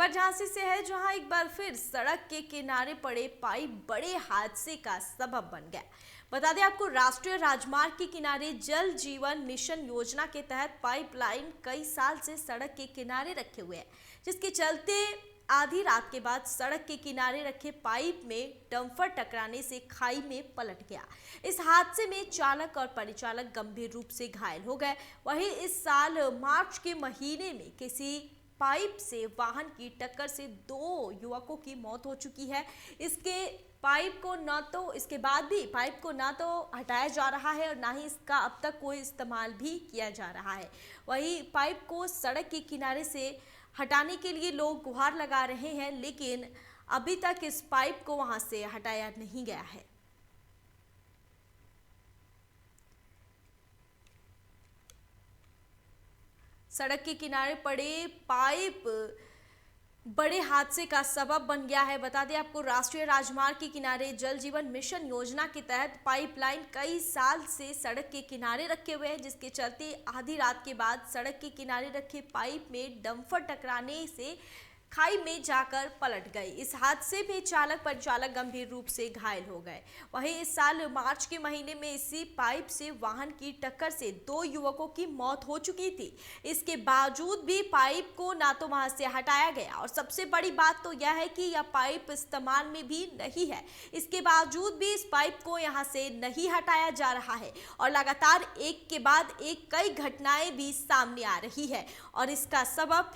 खबर झांसी से है, जहां एक बार फिर सड़क के किनारे पड़े पाइप बड़े हादसे का सबब बन गया। बता दें आपको, राष्ट्रीय राजमार्ग के किनारे जल जीवन मिशन योजना के तहत पाइपलाइन कई साल से सड़क के किनारे रखे हुए हैं, जिसके चलते आधी रात के बाद सड़क के किनारे रखे पाइप में डंपर टकराने से खाई में पलट गया। इस हादसे में चालक और परिचालक गंभीर रूप से घायल हो गए। वहीं इस साल मार्च के महीने में किसी पाइप से वाहन की टक्कर से 2 युवकों की मौत हो चुकी है। इसके बाद भी पाइप को ना तो हटाया जा रहा है और ना ही इसका अब तक कोई इस्तेमाल भी किया जा रहा है। वहीं पाइप को सड़क के किनारे से हटाने के लिए लोग गुहार लगा रहे हैं, लेकिन अभी तक इस पाइप को वहां से हटाया नहीं गया है। सड़क के किनारे पड़े पाइप बड़े हादसे का सबब बन गया है। बता दें आपको, राष्ट्रीय राजमार्ग के किनारे जल जीवन मिशन योजना के तहत पाइपलाइन कई साल से सड़क के किनारे रखे हुए हैं, जिसके चलते आधी रात के बाद सड़क के किनारे रखे पाइप में डंपर टकराने से खाई में जाकर पलट गई। इस हादसे में चालक परिचालक गंभीर रूप से घायल हो गए। वहीं इस साल मार्च के महीने में इसी पाइप से वाहन की टक्कर से 2 युवकों की मौत हो चुकी थी। इसके बावजूद भी पाइप को ना तो वहां से हटाया गया, और सबसे बड़ी बात तो यह है कि यह पाइप इस्तेमाल में भी नहीं है। इसके बावजूद भी इस पाइप को यहां से नहीं हटाया जा रहा है और लगातार एक के बाद एक कई घटनाएं भी सामने आ रही है, और इसका सबब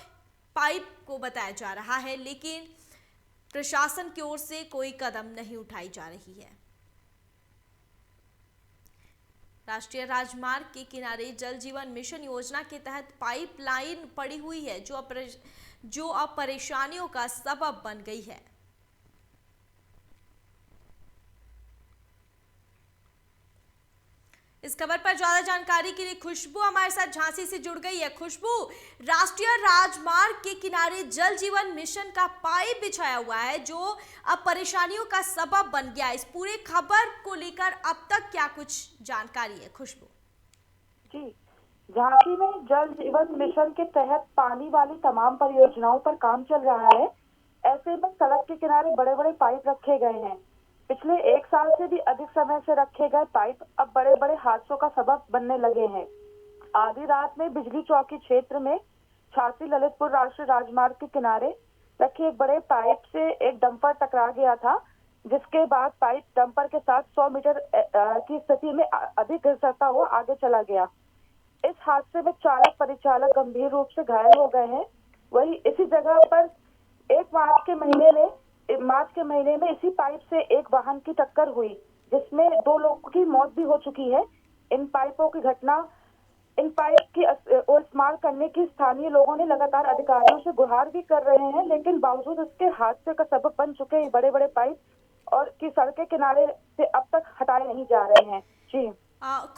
पाइप को बताया जा रहा है, लेकिन प्रशासन की ओर से कोई कदम नहीं उठाई जा रही है। राष्ट्रीय राजमार्ग के किनारे जल जीवन मिशन योजना के तहत पाइपलाइन पड़ी हुई है, जो अब परेशानियों का सबब बन गई है। इस खबर पर ज्यादा जानकारी के लिए खुशबू हमारे साथ झांसी से जुड़ गई है। खुशबू, राष्ट्रीय राजमार्ग के किनारे जल जीवन मिशन का पाइप बिछाया हुआ है, जो अब परेशानियों का सबब बन गया है। इस पूरे खबर को लेकर अब तक क्या कुछ जानकारी है खुशबू? जी, झांसी में जल जीवन मिशन के तहत पानी वाली तमाम परियोजनाओं पर काम चल रहा है। ऐसे में सड़क के किनारे बड़े बड़े पाइप रखे गए हैं। पिछले 1 साल से भी अधिक समय से रखे गए पाइप अब बड़े बड़े हादसों का सबब बनने लगे हैं। आधी रात में बिजली चौकी क्षेत्र में झांसी ललितपुर राष्ट्रीय राजमार्ग के किनारे रखे एक बड़े पाइप से एक डंपर टकरा गया था, जिसके बाद पाइप डंपर के साथ 100 मीटर की स्थिति में अधिक घिसता हुआ आगे चला गया। इस हादसे में चालक परिचालक गंभीर रूप से घायल हो गए हैं। वहीं इसी जगह पर मार्च के महीने में इसी पाइप से एक वाहन की टक्कर हुई, जिसमें 2 लोगों की मौत भी हो चुकी है। इन पाइप की इस्तेमाल करने की स्थानीय लोगों ने लगातार अधिकारियों से गुहार भी कर रहे हैं, लेकिन बावजूद इसके हादसे का सबब बन चुके बड़े बड़े पाइप और की सड़क के किनारे से अब तक हटाए नहीं जा रहे हैं। जी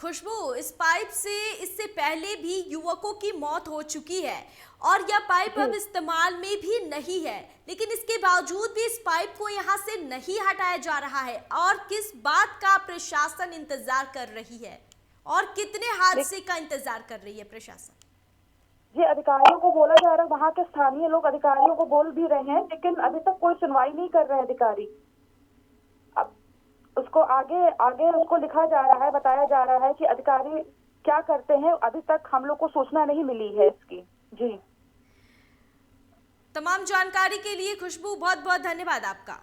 खुशबू, इस पाइप से इससे पहले भी युवकों की मौत हो चुकी है और यह पाइप अब इस्तेमाल में भी नहीं है, लेकिन इसके बावजूद भी इस पाइप को यहां से नहीं हटाया जा रहा है। और किस बात का प्रशासन इंतजार कर रही है और कितने हादसे का इंतजार कर रही है प्रशासन? ये अधिकारियों को बोला जा रहा है, वहाँ के स्थानीय लोग अधिकारियों को बोल भी रहे हैं, लेकिन अभी तक कोई सुनवाई नहीं कर रहे अधिकारी। अब उसको आगे उसको लिखा जा रहा है, बताया जा रहा है कि अधिकारी क्या करते हैं। अभी तक हम लोग को सूचना नहीं मिली है इसकी। जी, तमाम जानकारी के लिए खुशबू बहुत बहुत धन्यवाद आपका।